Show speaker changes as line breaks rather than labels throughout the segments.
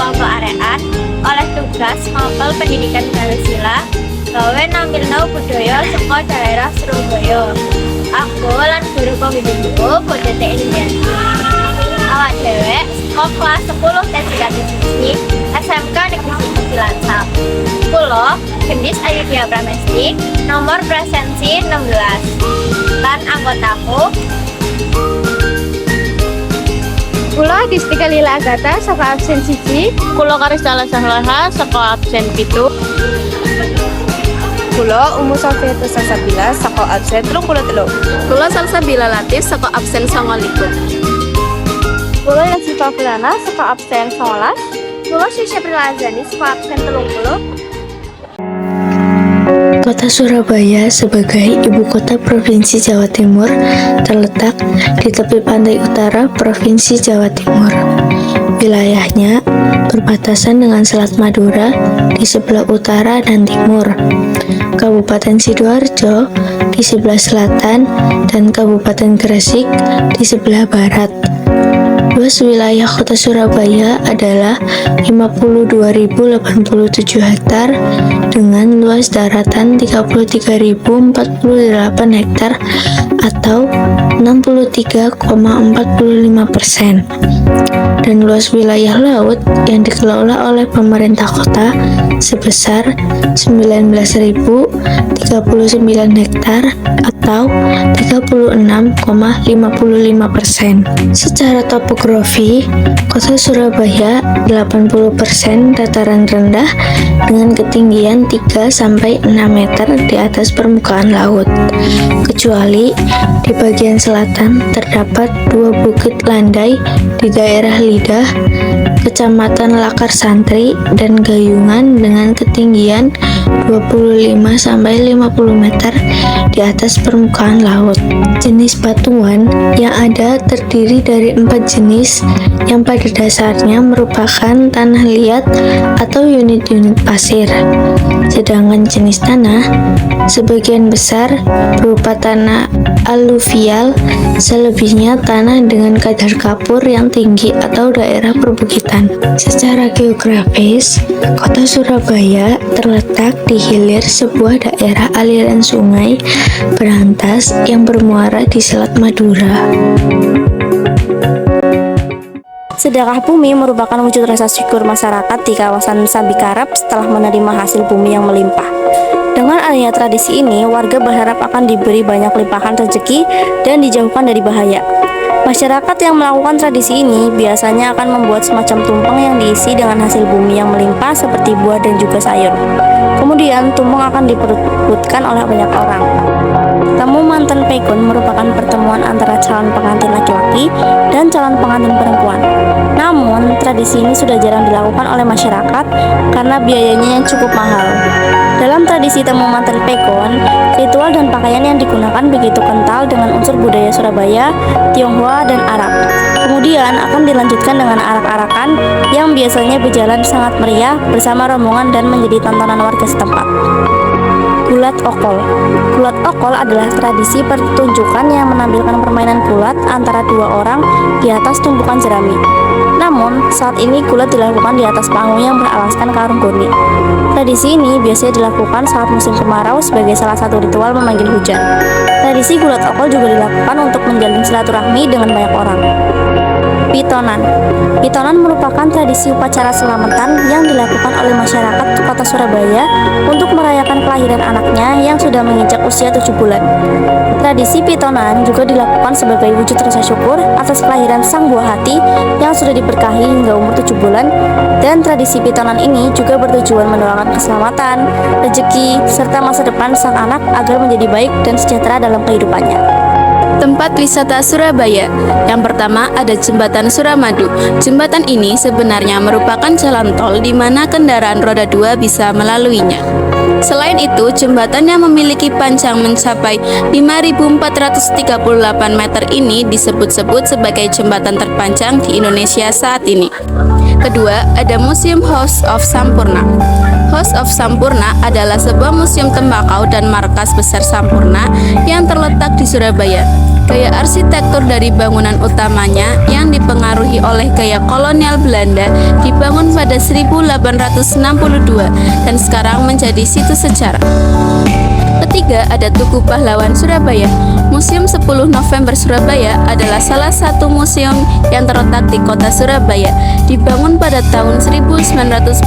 kelompok arean oleh tugas ngapal pendidikan Pancasila gawe nampilno budaya saka daerah Surabaya. Aku lan guru pembimbingku Bojot Indiani. Awak dewek saka kelas 10 TK SMK Negeri 1 Cilacap. Kulo Gendis Ayudya Pramesti, nomor presensi 16. Lan anggotaku
Kulo Distika Lila Agatha saka absen 1.
Kulo Karista Lasahlaha saka absen 7.
Kulo Umu Sofiatus Salsabila saka absen 33.
Kulo Salsabila Latif saka absen 29.
Kulo Yasifa Fulana saka absen 19. Kulo Syisha Prilazani saka absen 30.
Kota Surabaya sebagai ibu kota Provinsi Jawa Timur terletak di tepi pantai utara Provinsi Jawa Timur. Wilayahnya berbatasan dengan Selat Madura di sebelah utara dan timur, Kabupaten Sidoarjo di sebelah selatan, dan Kabupaten Gresik di sebelah barat. Luas wilayah kota Surabaya adalah 52.087 hektar dengan luas daratan 33.048 hektar atau 63,45%, dan luas wilayah laut yang dikelola oleh pemerintah kota sebesar 19.039 hektar atau 36,55%. Secara topografi, kota Surabaya 80% dataran rendah dengan ketinggian 3-6 meter di atas permukaan laut, kecuali di bagian selatan terdapat 2 bukit landai di daerah Lidah, Kecamatan Lakar Santri, dan Gayungan dengan ketinggian 25-50 meter di atas permukaan laut. Jenis batuan yang ada terdiri dari 4 jenis yang pada dasarnya merupakan tanah liat atau unit-unit pasir. Sedangkan jenis tanah sebagian besar berupa tanah aluvial, selebihnya tanah dengan kadar kapur yang tinggi atau daerah perbukitan. Secara geografis, kota Surabaya terletak di hilir sebuah daerah aliran sungai berantas yang bermuara di Selat Madura.
Sedekah bumi merupakan wujud rasa syukur masyarakat di kawasan Sabikarep setelah menerima hasil bumi yang melimpah. Dengan adanya tradisi ini, warga berharap akan diberi banyak limpahan rezeki dan dijauhkan dari bahaya. Masyarakat yang melakukan tradisi ini biasanya akan membuat semacam tumpeng yang diisi dengan hasil bumi yang melimpah seperti buah dan juga sayur. Kemudian tumpeng akan diperebutkan oleh banyak orang. Temu manten pekun merupakan pertemuan antara calon pengantin laki-laki dan calon pengantin perempuan. Namun, tradisi ini sudah jarang dilakukan oleh masyarakat karena biayanya yang cukup mahal. Dalam tradisi temu manten pekun, ritual dan pakaian yang digunakan begitu kental dengan unsur budaya Surabaya, Tionghoa, dan Arab. Kemudian akan dilanjutkan dengan arak-arakan yang biasanya berjalan sangat meriah bersama rombongan dan menjadi tontonan warga setempat. Gulat Okol. Gulat Okol adalah tradisi pertunjukan yang menampilkan permainan gulat antara 2 orang di atas tumpukan jerami. Namun, saat ini gulat dilakukan di atas panggung yang beralaskan karung goni. Tradisi ini biasanya dilakukan saat musim kemarau sebagai salah satu ritual memanggil hujan. Tradisi gulat okol juga dilakukan untuk menjalin silaturahmi dengan banyak orang. Pitonan. Pitonan merupakan tradisi upacara selamatan yang dilakukan oleh masyarakat kota Surabaya untuk merayakan kelahiran anaknya yang sudah menginjak usia 7 bulan. Tradisi pitonan juga dilakukan sebagai wujud rasa syukur atas kelahiran sang buah hati yang sudah diberkahi hingga umur 7 bulan, dan tradisi pitonan ini juga bertujuan mendoakan keselamatan, rezeki, serta masa depan sang anak agar menjadi baik dan sejahtera dalam kehidupannya.
Tempat wisata Surabaya. Yang pertama ada Jembatan Suramadu. Jembatan ini sebenarnya merupakan jalan tol di mana kendaraan roda 2 bisa melaluinya. Selain itu, jembatan yang memiliki panjang mencapai 5.438 meter ini disebut-sebut sebagai jembatan terpanjang di Indonesia saat ini. Kedua, ada Museum House of Sampurna. House of Sampurna adalah sebuah museum tembakau dan markas besar Sampurna yang terletak terletak di Surabaya. Gaya arsitektur dari bangunan utamanya yang dipengaruhi oleh gaya kolonial Belanda dibangun pada 1862 dan sekarang menjadi situs sejarah. Ketiga, ada Tugu Pahlawan Surabaya. Museum 10 November Surabaya adalah salah satu museum yang terletak di kota Surabaya. Dibangun pada tahun 1945,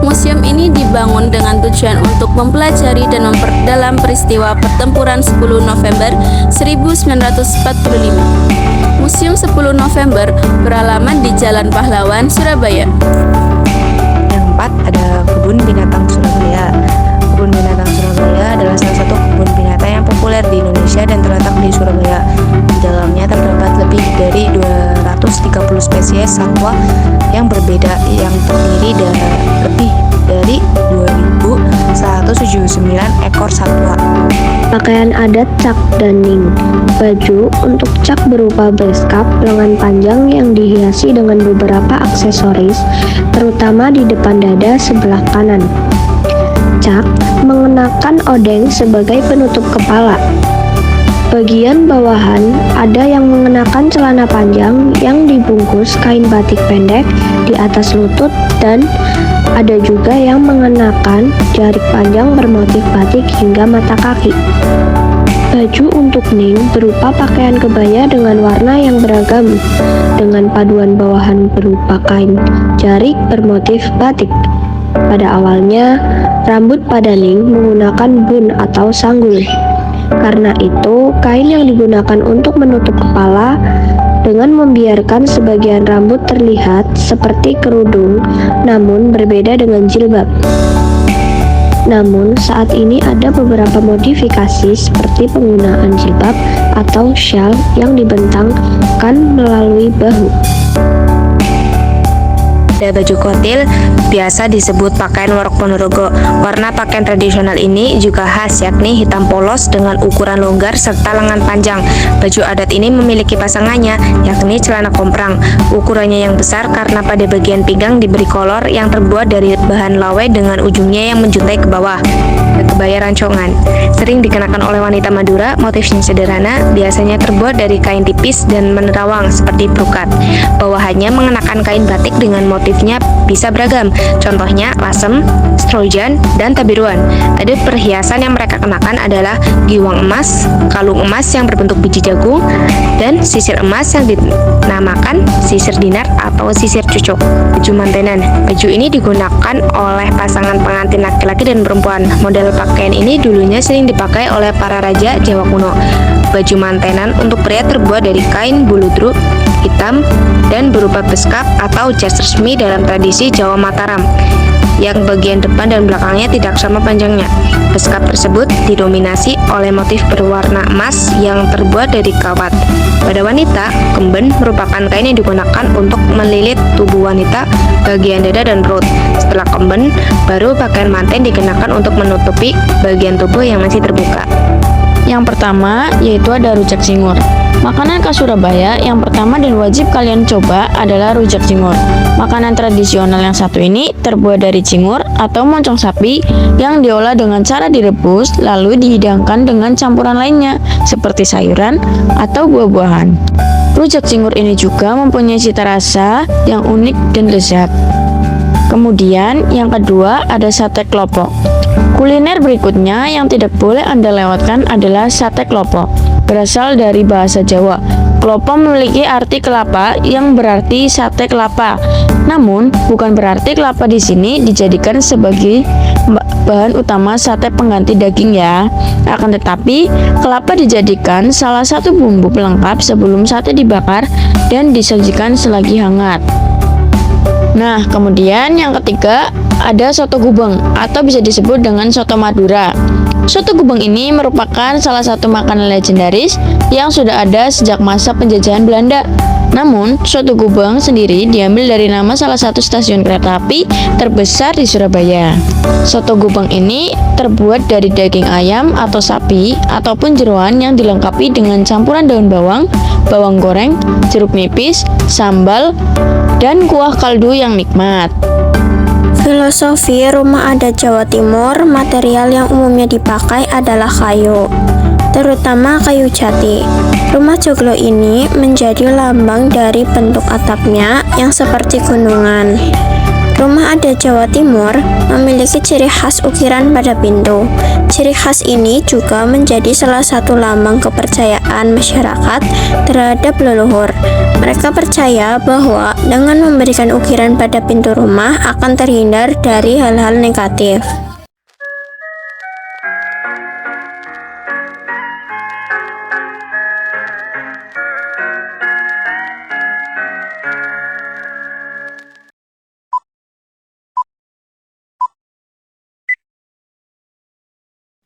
museum ini dibangun dengan tujuan untuk mempelajari dan memperdalam peristiwa pertempuran 10 November 1945. Museum 10 November beralamat di Jalan Pahlawan, Surabaya.
Yang keempat, ada Kebun Binatang Surabaya. Kebun Binatang Surabaya adalah salah satu kebun binatang yang populer di Indonesia dan terletak di Surabaya. Di dalamnya terdapat lebih dari 230 spesies satwa yang berbeda yang terdiri dari lebih dari 2.179 ekor satwa.
Pakaian adat Cak Daning. Baju untuk Cak berupa beskap lengan panjang yang dihiasi dengan beberapa aksesoris, terutama di depan dada sebelah kanan. Cak mengenakan odeng sebagai penutup kepala. Bagian bawahan ada yang mengenakan celana panjang yang dibungkus kain batik pendek di atas lutut dan ada juga yang mengenakan jarik panjang bermotif batik hingga mata kaki. Baju untuk Ning berupa pakaian kebaya dengan warna yang beragam dengan paduan bawahan berupa kain jarik bermotif batik. Pada awalnya, rambut pada Ning menggunakan bun atau sanggul. Karena itu, kain yang digunakan untuk menutup kepala dengan membiarkan sebagian rambut terlihat seperti kerudung, namun berbeda dengan jilbab. Namun, saat ini ada beberapa modifikasi seperti penggunaan jilbab atau syal yang dibentangkan melalui bahu.
Ada baju kotil, biasa disebut pakaian Warok Ponorogo. Warna pakaian tradisional ini juga khas, yakni hitam polos dengan ukuran longgar serta lengan panjang. Baju adat ini memiliki pasangannya, yakni celana komprang. Ukurannya yang besar karena pada bagian pinggang diberi kolor yang terbuat dari bahan lawai dengan ujungnya yang menjuntai ke bawah. Kebaya rancongan sering dikenakan oleh wanita Madura. Motifnya sederhana, biasanya terbuat dari kain tipis dan menerawang seperti brokat. Bawahannya mengenakan kain batik dengan motifnya bisa beragam. Contohnya lasem, strojan, dan tabiruan. Ada perhiasan yang mereka kenakan adalah giwang emas, kalung emas yang berbentuk biji jagung, dan sisir emas yang dinamakan sisir dinar atau sisir cucuk. Baju mantenan. Baju ini digunakan oleh pasangan pengantin laki-laki dan perempuan. Model pakaian ini dulunya sering dipakai oleh para raja Jawa kuno. Baju mantenan untuk pria terbuat dari kain buludru hitam dan berupa beskap atau jas resmi dalam tradisi Jawa Mataram, yang bagian depan dan belakangnya tidak sama panjangnya. Beskap tersebut didominasi oleh motif berwarna emas yang terbuat dari kawat. Pada wanita, kemben merupakan kain yang digunakan untuk melilit tubuh wanita bagian dada dan perut. Setelah kemben, baru pakaian manten dikenakan untuk menutupi bagian tubuh yang masih terbuka.
Yang pertama yaitu ada rujak cingur. Makanan khas Surabaya yang pertama dan wajib kalian coba adalah rujak cingur. Makanan tradisional yang satu ini terbuat dari cingur atau moncong sapi yang diolah dengan cara direbus lalu dihidangkan dengan campuran lainnya seperti sayuran atau buah-buahan. Rujak cingur ini juga mempunyai cita rasa yang unik dan lezat. Kemudian yang kedua ada sate klopo. Kuliner berikutnya yang tidak boleh Anda lewatkan adalah sate klopo. Berasal dari bahasa Jawa. Klopo memiliki arti kelapa yang berarti sate kelapa. Namun, bukan berarti kelapa di sini dijadikan sebagai bahan utama sate pengganti daging ya. Akan tetapi, kelapa dijadikan salah satu bumbu pelengkap sebelum sate dibakar dan disajikan selagi hangat. Nah, kemudian yang ketiga ada soto gubeng atau bisa disebut dengan soto Madura. Soto gubeng ini merupakan salah satu makanan legendaris yang sudah ada sejak masa penjajahan Belanda. Namun, soto gubeng sendiri diambil dari nama salah satu stasiun kereta api terbesar di Surabaya. Soto gubeng ini terbuat dari daging ayam atau sapi ataupun jeroan yang dilengkapi dengan campuran daun bawang, bawang goreng, jeruk nipis, sambal, dan kuah kaldu yang nikmat.
Filosofi rumah adat Jawa Timur, material yang umumnya dipakai adalah kayu. Terus terutama kayu jati. Rumah joglo ini menjadi lambang dari bentuk atapnya yang seperti gunungan. Rumah adat Jawa Timur memiliki ciri khas ukiran pada pintu. Ciri khas ini juga menjadi salah satu lambang kepercayaan masyarakat terhadap leluhur. Mereka percaya bahwa dengan memberikan ukiran pada pintu rumah akan terhindar dari hal-hal negatif.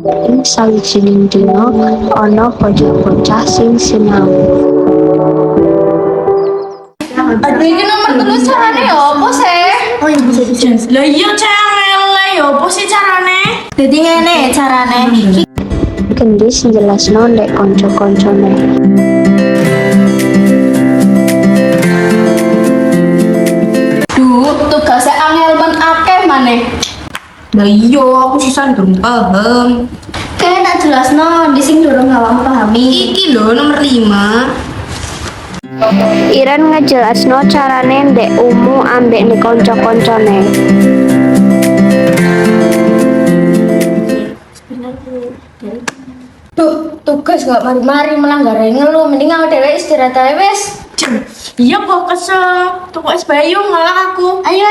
Ing sawijining dina ana bocah-bocah sing sinau.
Aduh, ini nomor telu carane ya apa sih? Oh iya, lah iya carane ya apa sih carane? Dadi ngene carane.
Gendis njelasno ndek kanca-kancane.
Duh, tugasnya angel ben akeh maneh.
Lah iya, aku susah durung paham.
Kayak nak jelasno di sing durung awak pahami.
Iki lho nomor 5.
Iren ngejelasno carane ndek umu ambek nek kanca-kancane.
Duh, tugas gak mari-mari melanggar ngeluh, mending awake dhewe istirahat ae wis.
Iya kok kesel. Tuku es bayu malah aku.
Ayo.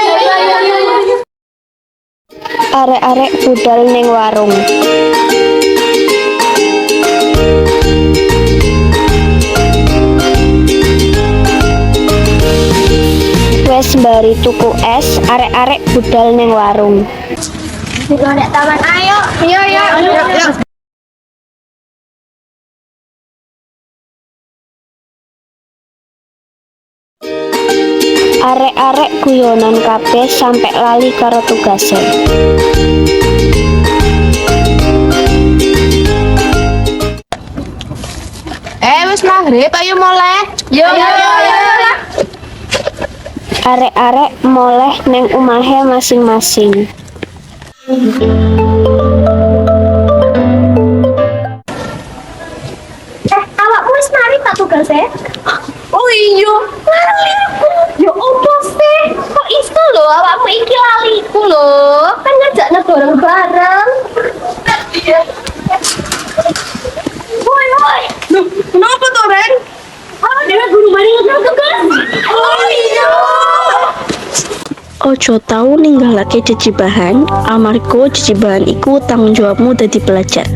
Arek-arek budal ning warung. Wes bari tuku es, arek-arek budal ning warung.
Juga ada taman, ayo. Yuk.
Arek-arek guyonan kabeh sampe lali karo tugase.
Wis maghrib, ayo mulai.
Yo.
Arek-arek moleh neng umahe masing-masing.
Awakmu wis mari tak tugasnya?
Oh iya, laliku. Ya opo sih? Kok iso lho awakmu iki laliku lho? Kan ngajaknya bareng-bareng. Woi.
Loh, kenapa tuh, Ren?
Dia guru baring tugas. Oh iya.
Ojo tau ninggalake jejibahan, amarga jejibahan iku tanggung jawabmu dadi pelajar.